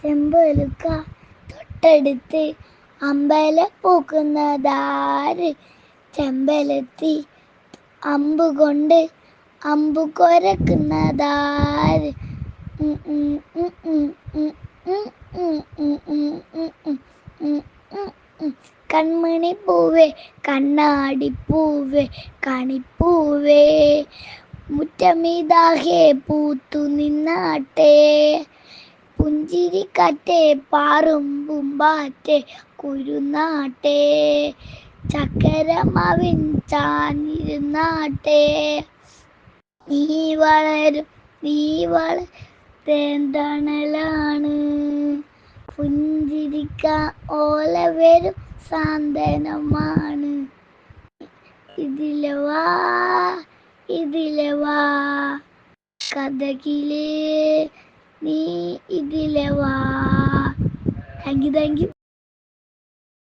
ചെമ്പൊലുക്ക തൊട്ടടുത്ത് അമ്പല പൂക്കുന്നതാര്? ചെമ്പലത്തി അമ്പുകൊണ്ട് അമ്പു കൊരക്കുന്നതാര്? ഉം ഉം ഉം ഉം ഉം ഉം ഉം ഉം ഉം ഉം ഉം ഉം ഉം ഉം. കൺമണി പൂവേ കണ്ണാടിപ്പൂവേ കണിപ്പൂവേ മുറ്റമിതാകെ പൂത്തു നിന്നാട്ടെ. പുഞ്ചിരിക്കാറ്റേ പാറും പൂമ്പാറ്റേ കുരുന്നാട്ടെ. ചക്കരമാവിൻ ചാഞ്ഞിരുന്നാട്ടെ. നീ വളരും നീ തേന്തണലാണ്. പുഞ്ചിരിക്കാൻ ഓല വരും സാന്ത്വനമാണ്. ഇതിലെ വാ ഇതിലെ വാ കഥകിലേ നീ ഇതിലെ വാ. Thank you.